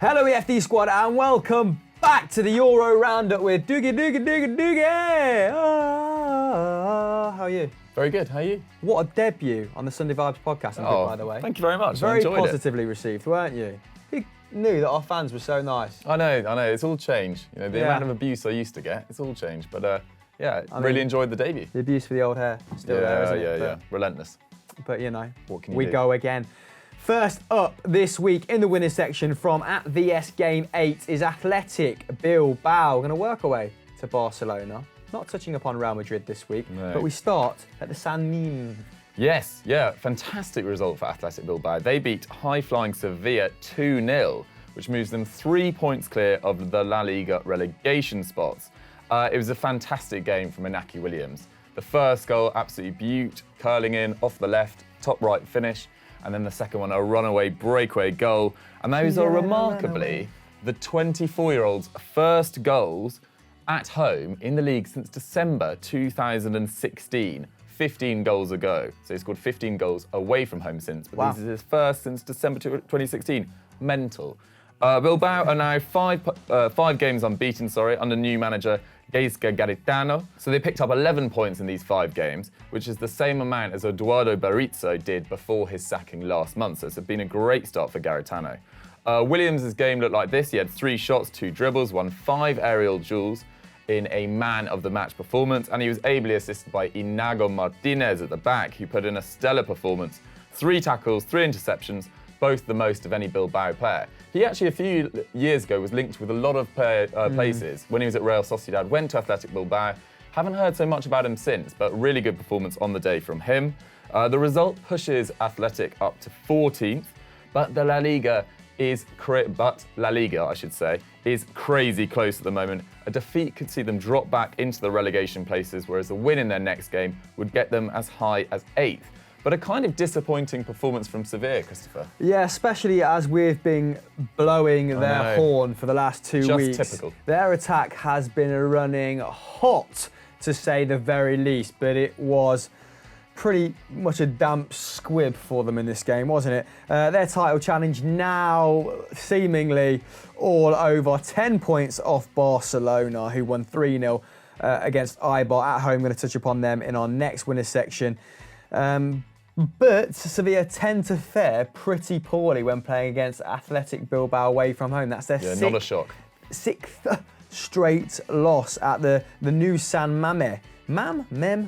Hello EFD squad and welcome back to the Euro Roundup with Doogie. How are you? Very good, how are you? What a debut on the Sunday Vibes podcast, by the way. Thank you very much, Very I enjoyed positively received, weren't you? Who knew that our fans were so nice? I know, it's all changed. You know, the amount of abuse I used to get, it's all changed. But I really enjoyed the debut. The abuse for the old hair, still there, isn't it? Yeah, relentless. But you know, what can you we do? go again. First up this week in the winners section from at VS Game 8 is Athletic Bilbao. We're going to work our way to Barcelona. Not touching upon Real Madrid this week, but we start at the San Mim. Yes, fantastic result for Athletic Bilbao. They beat high-flying Sevilla 2-0, which moves them 3 points clear of the La Liga relegation spots. It was a fantastic game from Inaki Williams. The first goal, absolutely beaut, curling in off the left, top right finish. And then the second one, a runaway breakaway goal. And those are remarkably the 24-year-old's first goals at home in the league since December 2016. 15 goals ago. So he scored 15 goals away from home since, but this is his first since December 2016. Mental. Bilbao are now five games unbeaten, under new manager Gaizka Garitano. So they picked up 11 points in these 5 games, which is the same amount as Eduardo Berizzo did before his sacking last month. So it's been a great start for Garitano. Williams' game looked like this. He had 3 shots, 2 dribbles, won 5 aerial duels in a man-of-the-match performance, and he was ably assisted by Inago Martinez at the back, who put in a stellar performance. 3 tackles, 3 interceptions, both the most of any Bilbao player. He actually, a few years ago, was linked with a lot of places when he was at Real Sociedad, went to Athletic Bilbao. Haven't heard so much about him since, but really good performance on the day from him. The result pushes Athletic up to 14th, but La Liga, is crazy close at the moment. A defeat could see them drop back into the relegation places, whereas a win in their next game would get them as high as 8th. But a kind of disappointing performance from Sevilla, Christopher. Yeah, especially as we've been blowing their horn for the last 2 weeks. Just typical. Their attack has been running hot, to say the very least, but it was pretty much a damp squib for them in this game, wasn't it? Their title challenge now seemingly all over. 10 points off Barcelona, who won 3-0 against Eibar at home. Going to touch upon them in our next winners section. But Sevilla tend to fare pretty poorly when playing against Athletic Bilbao away from home. That's their not a shock. 6th straight loss at the new San Mamés. Mamés.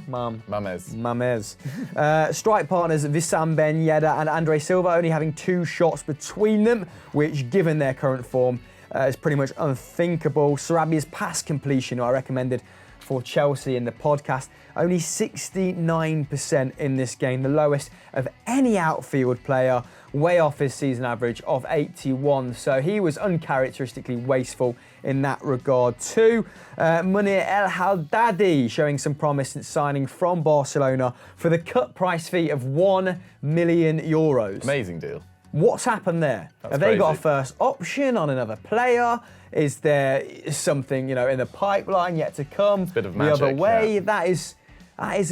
Strike partners Wissam Ben Yedder and Andre Silva only having 2 shots between them, which, given their current form, is pretty much unthinkable. Sarabia's pass completion, who I recommended for Chelsea in the podcast, only 69% in this game, the lowest of any outfield player, way off his season average of 81. So he was uncharacteristically wasteful in that regard too. Munir El Haddadi showing some promise since signing from Barcelona for the cut price fee of €1 million. Amazing deal. What's happened there? Have they got a first option on another player? Is there something, in the pipeline yet to come? Bit of magic, the other way. That is I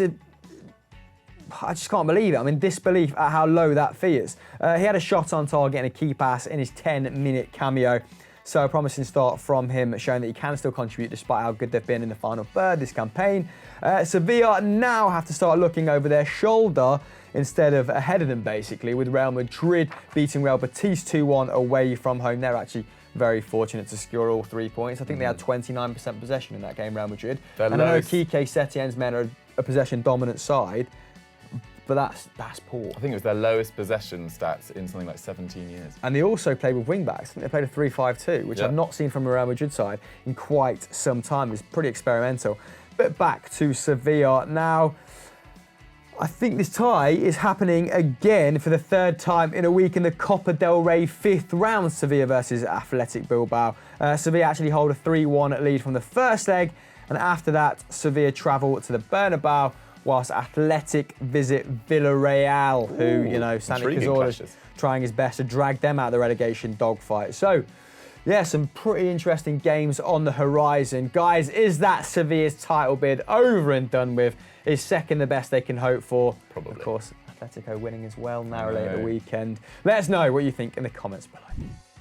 just can't believe it. I'm in disbelief at how low that fee is. He had a shot on target and a key pass in his 10-minute cameo. So a promising start from him, showing that he can still contribute despite how good they've been in the final third this campaign. Sevilla now have to start looking over their shoulder instead of ahead of them, basically, with Real Madrid beating Real Betis 2-1 away from home. They're actually very fortunate to secure all 3 points. I think they had 29% possession in that game, Real Madrid. And I know Quique Setien's men are a possession-dominant side, but that's poor. I think it was their lowest possession stats in something like 17 years. And they also played with wing-backs. I think they played a 3-5-2, which I've not seen from a Real Madrid side in quite some time. It's pretty experimental. But back to Sevilla now. I think this tie is happening again for the 3rd time in a week in the Copa del Rey 5th round, Sevilla versus Athletic Bilbao. Sevilla actually hold a 3-1 lead from the first leg, and after that, Sevilla travel to the Bernabeu, whilst Athletic visit Villarreal, who, Santi Cazorla's trying his best to drag them out of the relegation dogfight. So, yeah, some pretty interesting games on the horizon. Guys, is that Sevilla's title bid over and done with? Is second the best they can hope for? Probably. Of course, Atletico winning as well narrowly at the weekend. Let us know what you think in the comments below.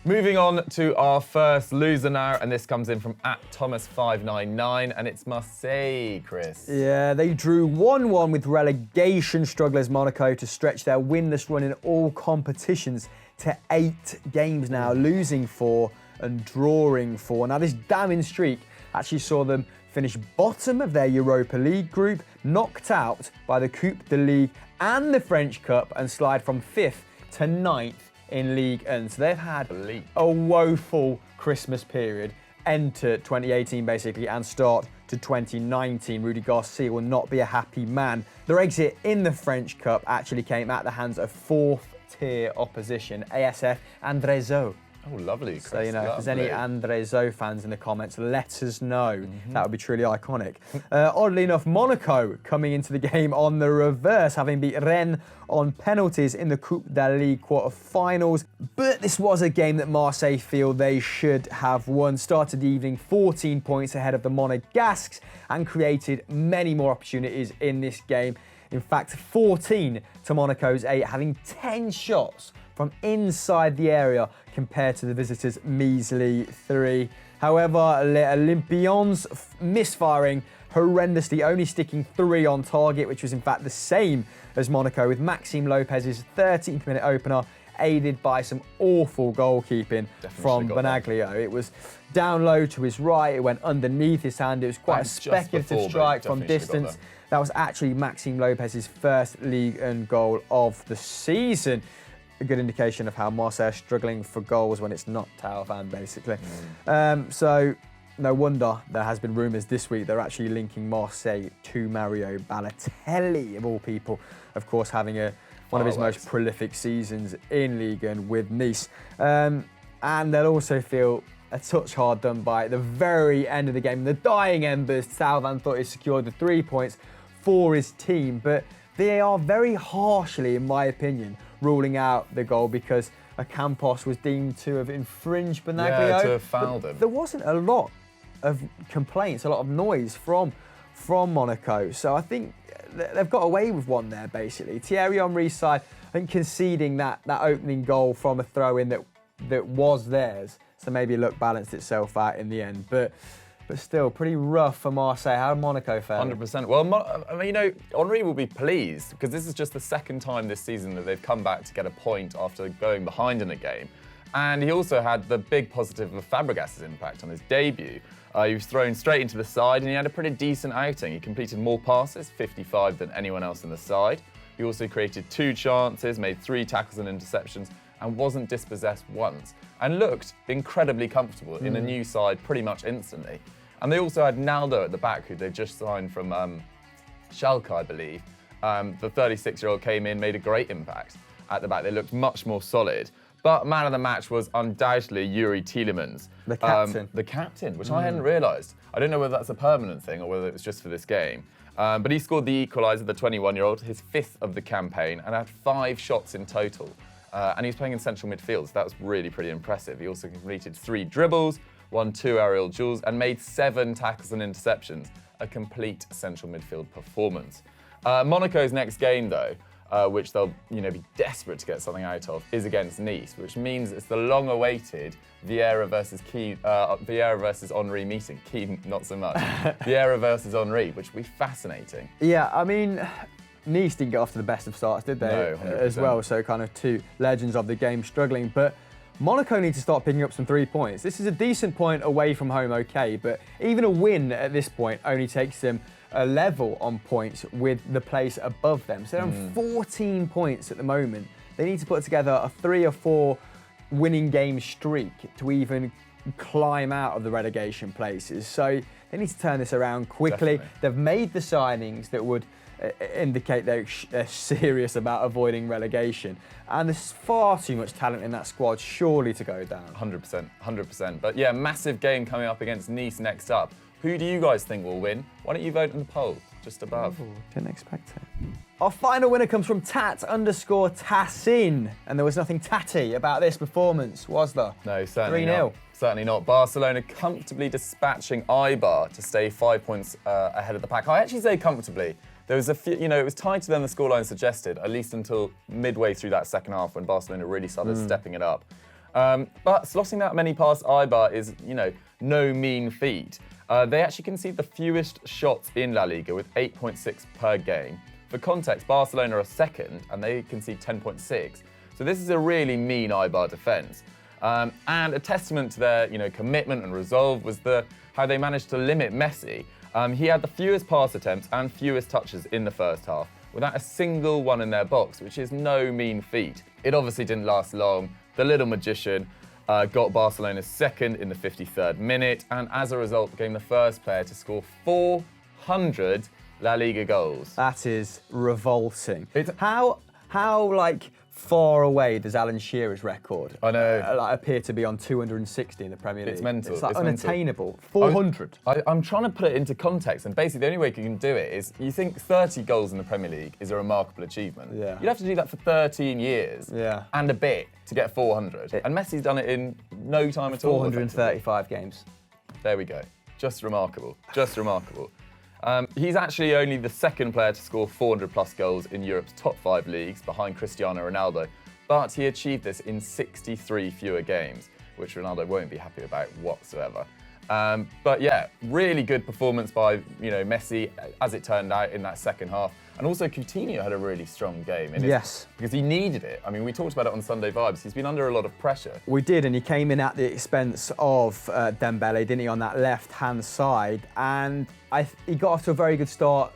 Moving on to our first loser now, and this comes in from @Thomas599, and it's Marseille, Chris. Yeah, they drew 1-1 with relegation strugglers Monaco to stretch their winless run in all competitions to 8 games now, losing 4 and drawing 4. Now, this damning streak actually saw them finish bottom of their Europa League group, knocked out by the Coupe de Ligue and the French Cup, and slide from 5th to 9th in League 1. So they've had a woeful Christmas period, end to 2018 basically, and start to 2019. Rudy Garcia will not be a happy man. Their exit in the French Cup actually came at the hands of 4th-tier opposition, ASF Andrézo. Oh, lovely, Chris. So, you know, if there's any Andrézo fans in the comments, let us know. That would be truly iconic. Oddly enough, Monaco coming into the game on the reverse, having beat Rennes on penalties in the Coupe de Ligue quarter-finals. But this was a game that Marseille feel they should have won. Started the evening 14 points ahead of the Monegasques and created many more opportunities in this game. In fact, 14 to Monaco's 8, having 10 shots from inside the area compared to the visitors' measly 3. However, Les Olympions misfiring horrendously, only sticking 3 on target, which was in fact the same as Monaco, with Maxime Lopez's 13th minute opener aided by some awful goalkeeping from Benaglio. It was down low to his right, it went underneath his hand, it was quite a speculative strike from distance. That was actually Maxime Lopez's first League 1 goal of the season. A good indication of how Marseille are struggling for goals when it's not Taoufan, basically. So no wonder there has been rumours this week they're actually linking Marseille to Mario Balotelli, of all people, of course, having one of his most prolific seasons in Ligue 1 with Nice. And they'll also feel a touch hard done by at the very end of the game. The dying embers, Taoufan thought he secured the 3 points for his team, but they are very harshly, in my opinion, ruling out the goal because Campos was deemed to have infringed Benaglio. Yeah, to have fouled him. There wasn't a lot of complaints, a lot of noise from Monaco. So I think they've got away with one there, basically. Thierry Henry's side, I think, conceding that opening goal from a throw-in that was theirs. So maybe luck balanced itself out in the end. But still, pretty rough for Marseille. How did Monaco fare? 100%. Well, I mean, you know, Henry will be pleased because this is just the second time this season that they've come back to get a point after going behind in a game. And he also had the big positive of Fabregas's impact on his debut. He was thrown straight into the side and he had a pretty decent outing. He completed more passes, 55, than anyone else in the side. He also created 2 chances, made 3 tackles and interceptions, and wasn't dispossessed once. And looked incredibly comfortable in a new side pretty much instantly. And they also had Naldo at the back, who they just signed from Schalke, I believe. The 36-year-old came in, made a great impact at the back. They looked much more solid. But man of the match was undoubtedly Yuri Tielemans. The captain. The captain, which I hadn't realised. I don't know whether that's a permanent thing or whether it was just for this game. But he scored the equaliser, the 21-year-old, his 5th of the campaign, and had 5 shots in total. And he was playing in central midfield, so that was really pretty impressive. He also completed 3 dribbles, won 2 aerial duels, and made 7 tackles and interceptions. A complete central midfield performance. Monaco's next game, though, which they'll be desperate to get something out of, is against Nice, which means it's the long-awaited Vieira versus Henry meeting. Keane, not so much. Vieira versus Henry, which will be fascinating. Yeah, I mean, Nice didn't get off to the best of starts, did they? No, 100%. As well, so kind of 2 legends of the game struggling. But Monaco need to start picking up some 3 points. This is a decent point away from home, okay, but even a win at this point only takes them a level on points with the place above them. So they're on 14 points at the moment. They need to put together a 3 or 4 winning game streak to even climb out of the relegation places. So they need to turn this around quickly. Definitely. They've made the signings that would indicate they're serious about avoiding relegation. And there's far too much talent in that squad, surely, to go down. 100%. But yeah, massive game coming up against Nice next up. Who do you guys think will win? Why don't you vote in the poll just above? Didn't expect it. Our final winner comes from Tat_Tassin. And there was nothing tatty about this performance, was there? No, certainly 3-0. not. Certainly not. Barcelona comfortably dispatching Eibar to stay 5 points ahead of the pack. I actually say comfortably. There was a few, it was tighter than the scoreline suggested, at least until midway through that second half when Barcelona really started stepping it up. But slotting that many past Eibar is, no mean feat. They actually concede the fewest shots in La Liga with 8.6 per game. For context, Barcelona are second and they concede 10.6. So this is a really mean Eibar defence. And a testament to their commitment and resolve was how they managed to limit Messi. He had the fewest pass attempts and fewest touches in the first half, without a single one in their box, which is no mean feat. It obviously didn't last long. The little magician got Barcelona's second in the 53rd minute, and as a result became the first player to score 400 La Liga goals. That is revolting. How far away does Alan Shearer's record I know. appear to be on 260 in the Premier League? It's mental. It's It's unattainable. 400. I'm trying to put it into context, and basically the only way you can do it is you think 30 goals in the Premier League is a remarkable achievement. Yeah. You'd have to do that for 13 years and a bit to get 400. And Messi's done it in no time at all. 435 games. There we go. Just remarkable. Just remarkable. He's actually only the second player to score 400 plus goals in Europe's top 5 leagues, behind Cristiano Ronaldo, but he achieved this in 63 fewer games, which Ronaldo won't be happy about whatsoever. But yeah, really good performance by Messi, as it turned out, in that second half. And also Coutinho had a really strong game. Because he needed it. I mean, we talked about it on Sunday Vibes. He's been under a lot of pressure. We did, and he came in at the expense of Dembele, didn't he, on that left-hand side. And he got off to a very good start.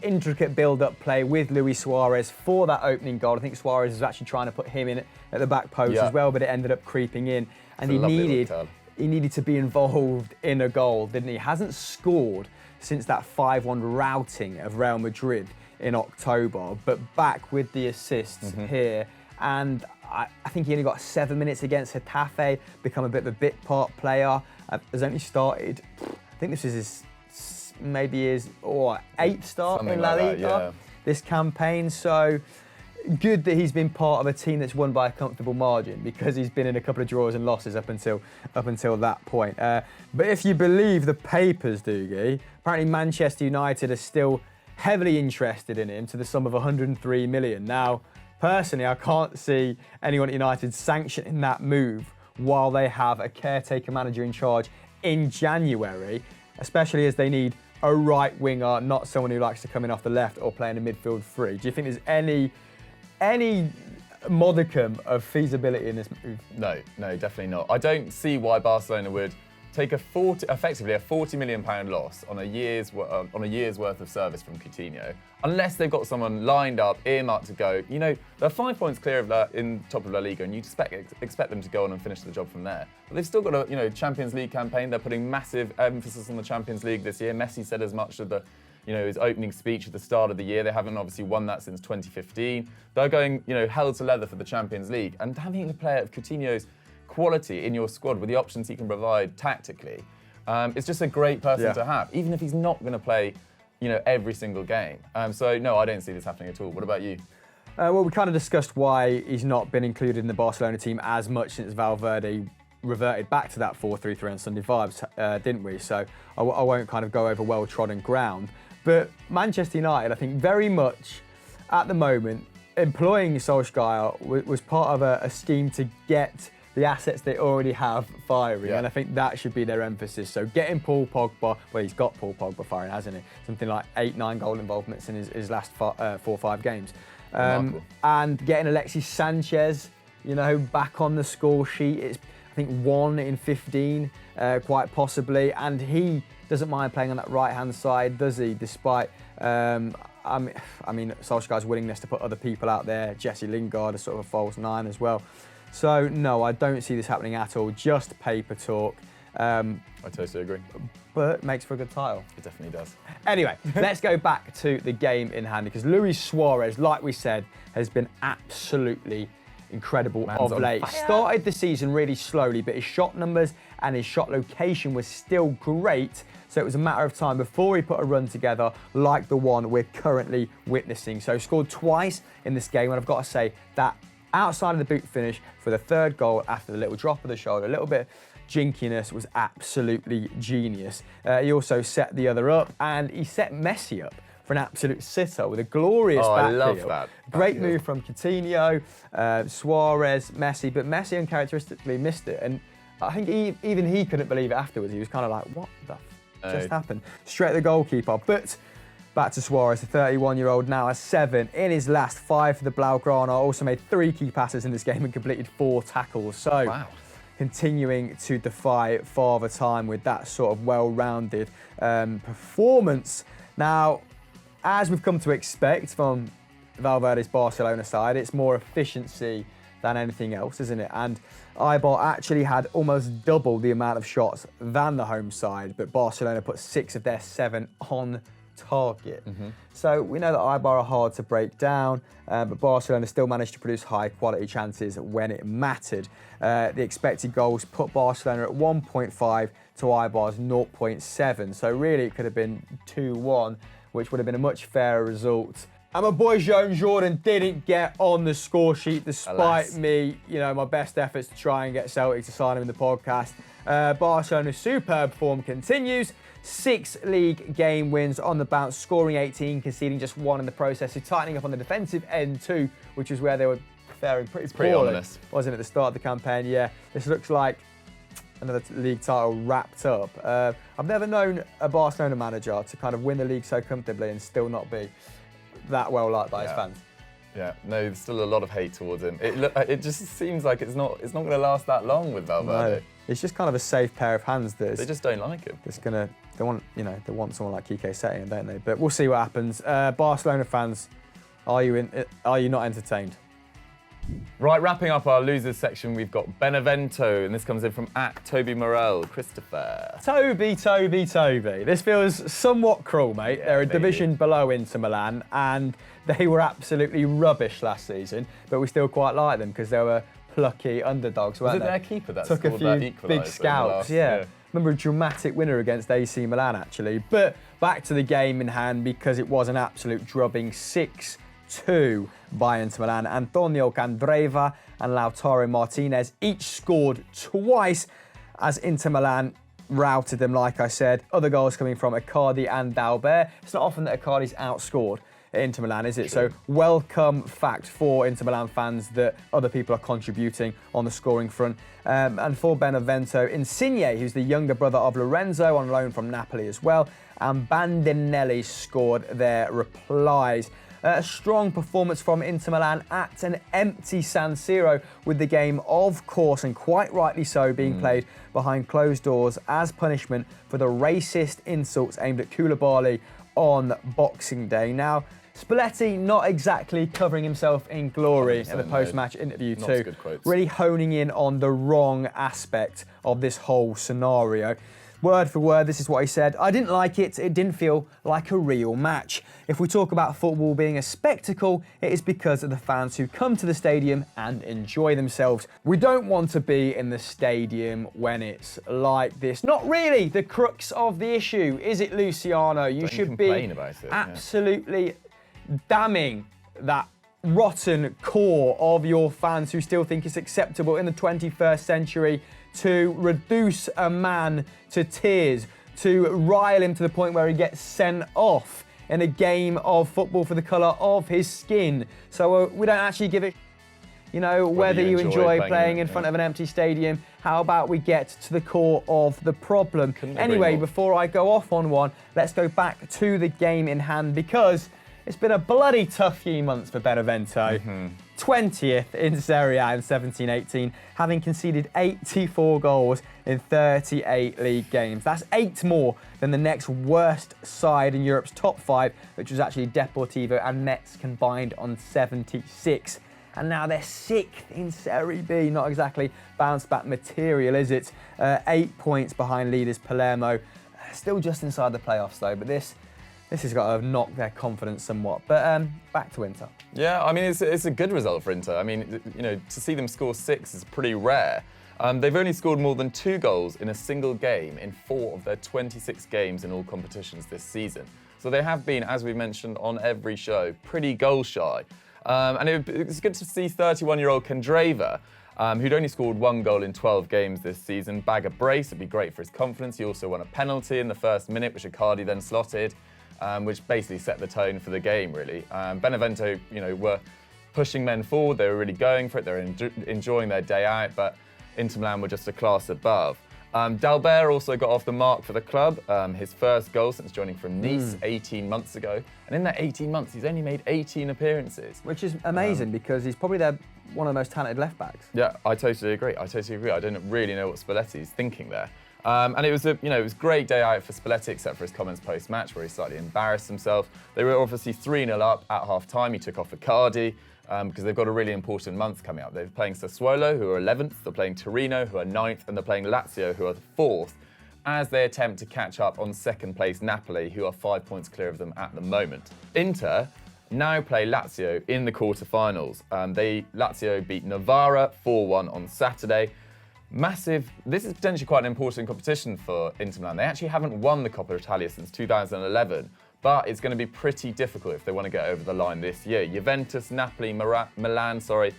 Intricate build-up play with Luis Suarez for that opening goal. I think Suarez was actually trying to put him in at the back post as well, but it ended up creeping in. And he needed to be involved in a goal, didn't he? He hasn't scored since that 5-1 routing of Real Madrid in October, but back with the assists here. And I think he only got 7 minutes against Getafe, become a bit of a bit part player. Has only started, I think this is his 8th start in La Liga this campaign. So good that he's been part of a team that's won by a comfortable margin, because he's been in a couple of draws and losses up until that point. But if you believe the papers, Doogie, apparently Manchester United are still heavily interested in him to the sum of 103 million. Now, personally, I can't see anyone at United sanctioning that move while they have a caretaker manager in charge in January, especially as they need a right winger, not someone who likes to come in off the left or play in a midfield three. Do you think there's any modicum of feasibility in this move? No, definitely not. I don't see why Barcelona would take effectively a £40 million loss on a year's worth of service from Coutinho, unless they've got someone lined up, earmarked to go. They're 5 points clear of that in top of La Liga, and you'd expect them to go on and finish the job from there. But they've still got a Champions League campaign. They're putting massive emphasis on the Champions League this year. Messi said as much of his opening speech at the start of the year. They haven't obviously won that since 2015. They're going, hell to leather for the Champions League, and having a player of Coutinho's quality in your squad with the options he can provide tactically, it's just a great person to have, even if he's not going to play, every single game. So no, I don't see this happening at all. What about you? Well, we kind of discussed why he's not been included in the Barcelona team as much since Valverde reverted back to that 4-3-3 on Sunday Vibes, didn't we? So I won't kind of go over well-trodden ground. But Manchester United, I think, very much at the moment, employing Solskjaer was part of a scheme to get the assets they already have firing, and I think that should be their emphasis. So getting Paul Pogba, well, he's got Paul Pogba firing, hasn't he? Something like 8-9 goal involvements in his last 4 or 5 games. And getting Alexis Sanchez, back on the score sheet. It's, I think, 1 in 15, quite possibly, and he doesn't mind playing on that right-hand side, does he? Despite, Solskjaer's willingness to put other people out there, Jesse Lingard as sort of a false 9 as well. So no, I don't see this happening at all. Just paper talk. I totally agree. But makes for a good title. It definitely does. Anyway, let's go back to the game in hand, because Luis Suarez, like we said, has been absolutely incredible of late. Started the season really slowly, but his shot numbers and his shot location was still great. So it was a matter of time before he put a run together like the one we're currently witnessing. So scored twice in this game, and I've got to say that outside of the boot finish for the third goal after the little drop of the shoulder, a little bit jinkiness, was absolutely genius. He also set the other up, and he set Messi up for an absolute sitter with a glorious I backfield. love that. Great backfield. move from Coutinho, Suarez, Messi, but Messi uncharacteristically missed it. And I think even he couldn't believe it afterwards. He was kind of like, what the just happened? Straight at the goalkeeper. But back to Suarez, the 31-year-old now has 7 in his last 5 for the Blaugrana. Also made 3 key passes in this game and completed 4 tackles. So Wow. continuing to defy Father Time with that sort of well-rounded performance. Now, as we've come to expect from Valverde's Barcelona side, it's more efficiency than anything else, isn't it? And Eibar actually had almost double the amount of shots than the home side, but Barcelona put 6 of their 7 on target. So we know that Eibar are hard to break down, but Barcelona still managed to produce high quality chances when it mattered. The expected goals put Barcelona at 1.5 to Eibar's 0.7. So really it could have been 2-1, which would have been a much fairer result. And my boy Joan Jordan didn't get on the score sheet despite me, my best efforts to try and get Celtic to sign him in the podcast. Barcelona's superb form continues. 6 league game wins on the bounce, scoring 18, conceding just 1 in the process. So tightening up on the defensive end too, which is where they were faring pretty poorly, ominous. wasn't it, at the start of the campaign? Yeah, this looks like another league title wrapped up. I've never known a Barcelona manager to kind of win the league so comfortably and still not be that well liked by his fans. Yeah, no, there's still a lot of hate towards him. It just seems like it's not going to last that long with Valverde. No, it's just kind of a safe pair of hands. They just don't like him. They want someone like Quique Setien, don't they? But we'll see what happens. Barcelona fans, are you not entertained? Right, wrapping up our losers section, we've got Benevento, and this comes in from @Toby Morel, Christopher. Toby. This feels somewhat cruel, mate. They're a division below Inter Milan, and they were absolutely rubbish last season, but we still quite like them because they were plucky underdogs, weren't Was it they? their keeper that Took a scored that few equaliser big in the scalps, last- yeah. Remember a dramatic winner against AC Milan, actually. But back to the game in hand, because it was an absolute drubbing 6-2 by Inter Milan. Antonio Candreva and Lautaro Martinez each scored twice as Inter Milan routed them, like I said. Other goals coming from Icardi and Dalbert. It's not often that Icardi's outscored at Inter Milan, is it? True. So welcome fact for Inter Milan fans that other people are contributing on the scoring front. And for Benevento, Insigne, who's the younger brother of Lorenzo, on loan from Napoli as well, and Bandinelli scored their replies. A strong performance from Inter Milan at an empty San Siro, with the game, of course, and quite rightly so, being played behind closed doors as punishment for the racist insults aimed at Koulibaly on Boxing Day. Now, Spalletti not exactly covering himself in glory in the post-match interview Not too, good quotes. really honing in on the wrong aspect of this whole scenario. Word for word, this is what he said. I didn't like it. It didn't feel like a real match. If we talk about football being a spectacle, it is because of the fans who come to the stadium and enjoy themselves. We don't want to be in the stadium when it's like this. Not really the crux of the issue, is it, Luciano? You Don't should be complain about it, yeah. absolutely damning that rotten core of your fans who still think it's acceptable in the 21st century to reduce a man to tears, to rile him to the point where he gets sent off in a game of football for the colour of his skin. So we don't actually give it, whether you enjoy playing in front of an empty stadium. How about we get to the core of the problem? Anyway, before I go off on one, let's go back to the game in hand, because it's been a bloody tough few months for Benevento. 20th in Serie A in 17-18, having conceded 84 goals in 38 league games. That's 8 more than the next worst side in Europe's top 5, which was actually Deportivo and Metz combined on 76. And now they're 6th in Serie B. Not exactly bounce back material, is it? 8 points behind leaders Palermo. Still just inside the playoffs though, but this has got to knock their confidence somewhat. But back to Inter. Yeah, I mean, it's a good result for Inter. I mean, to see them score 6 is pretty rare. They've only scored more than 2 goals in a single game in 4 of their 26 games in all competitions this season. So they have been, as we mentioned on every show, pretty goal shy. And it's good to see 31-year-old Candreva, who'd only scored 1 goal in 12 games this season, bag a brace. It'd be great for his confidence. He also won a penalty in the first minute, which Icardi then slotted. which basically set the tone for the game, really. Benevento, were pushing men forward. They were really going for it. They were enjoying their day out, but Inter Milan were just a class above. Dalbert also got off the mark for the club, his first goal since joining from Nice 18 months ago. And in that 18 months, he's only made 18 appearances. Which is amazing because he's probably one of the most talented left-backs. Yeah, I totally agree. I don't really know what Spalletti's thinking there. And it was it was a great day out for Spalletti, except for his comments post-match where he slightly embarrassed himself. They were obviously 3-0 up at half-time. He took off Icardi. Because they've got a really important month coming up. They're playing Sassuolo, who are 11th, they're playing Torino, who are 9th, and they're playing Lazio, who are 4th, as they attempt to catch up on second place Napoli, who are 5 points clear of them at the moment. Inter now play Lazio in the quarterfinals. Lazio beat Novara 4-1 on Saturday. Massive, this is potentially quite an important competition for Inter Milan. They actually haven't won the Coppa Italia since 2011. But it's going to be pretty difficult if they want to get over the line this year. Juventus, Napoli, Milan, Lazio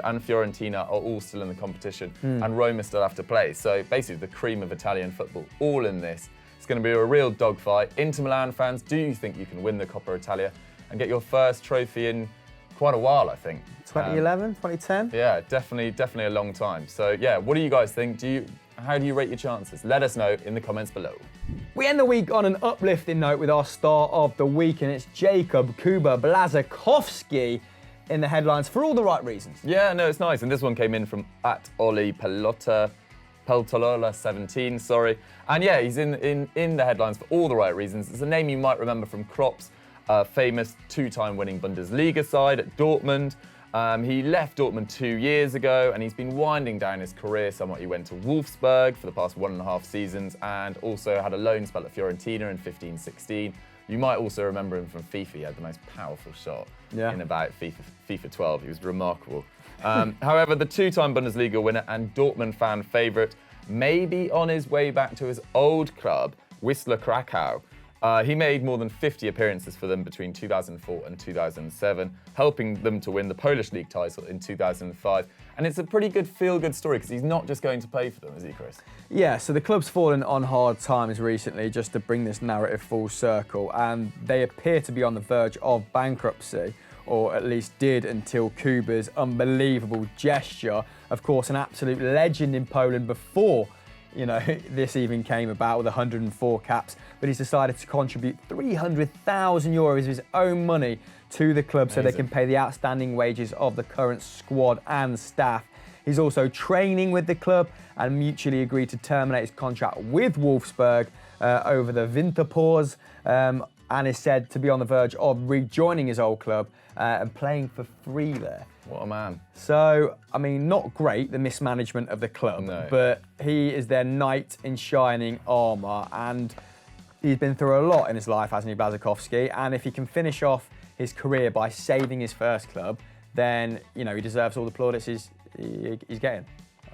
and Fiorentina are all still in the competition and Roma still have to play. So basically the cream of Italian football all in this. It's going to be a real dogfight. Inter Milan fans, do you think you can win the Coppa Italia and get your first trophy in quite a while, I think? 2011, 2010? Yeah, definitely a long time. So yeah, what do you guys think? How do you rate your chances? Let us know in the comments below. We end the week on an uplifting note with our star of the week, and it's Jakub Kuba Blaszczykowski in the headlines for all the right reasons. Yeah, no, it's nice. And this one came in from @Oli Peltolola 17, sorry. And yeah, he's in the headlines for all the right reasons. It's a name you might remember from Klopp's famous two-time winning Bundesliga side at Dortmund. He left Dortmund 2 years ago and he's been winding down his career somewhat. He went to Wolfsburg for the past 1.5 seasons and also had a loan spell at Fiorentina in 15-16. You might also remember him from FIFA. He had the most powerful shot in about FIFA 12. He was remarkable. However, the two-time Bundesliga winner and Dortmund fan favourite may be on his way back to his old club, Wisła Krakow. He made more than 50 appearances for them between 2004 and 2007, helping them to win the Polish league title in 2005. And it's a pretty good feel-good story because he's not just going to play for them, is he, Chris? Yeah, so the club's fallen on hard times recently, just to bring this narrative full circle, and they appear to be on the verge of bankruptcy, or at least did until Kuba's unbelievable gesture. Of course, an absolute legend in Poland before this even came about with 104 caps, but he's decided to contribute 300,000 euros of his own money to the club so they can pay the outstanding wages of the current squad and staff. He's also training with the club and mutually agreed to terminate his contract with Wolfsburg over the Winterpause, and is said to be on the verge of rejoining his old club and playing for free there. What a man. So, I mean, not great, the mismanagement of the club, but he is their knight in shining armour, and he's been through a lot in his life, hasn't he, Blaszczykowski? And if he can finish off his career by saving his first club, then, he deserves all the plaudits he's getting.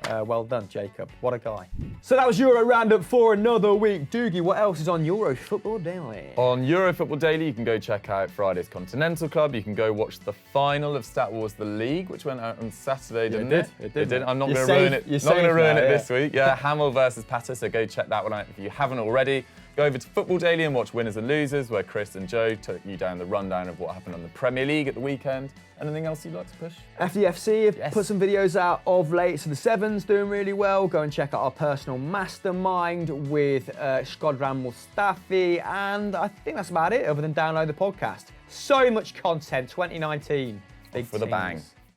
Well done, Jakub. What a guy. So that was Euro Roundup for another week. Doogie, what else is on Euro Football Daily? On Euro Football Daily, you can go check out Friday's Continental Club. You can go watch the final of Stat Wars The League, which went out on Saturday, didn't it? It did. I'm not going to ruin it. Not going to ruin it this week. Yeah, Hamel versus Patter, so go check that one out if you haven't already. Go over to Football Daily and watch Winners and Losers, where Chris and Joe took you down the rundown of what happened on the Premier League at the weekend. Anything else you'd like to push? FDFC have put some videos out of late, so the Sevens doing really well. Go and check out our personal mastermind with Shkodran Mustafi, and I think that's about it, other than download the podcast. So much content, 2019. Big for the bang.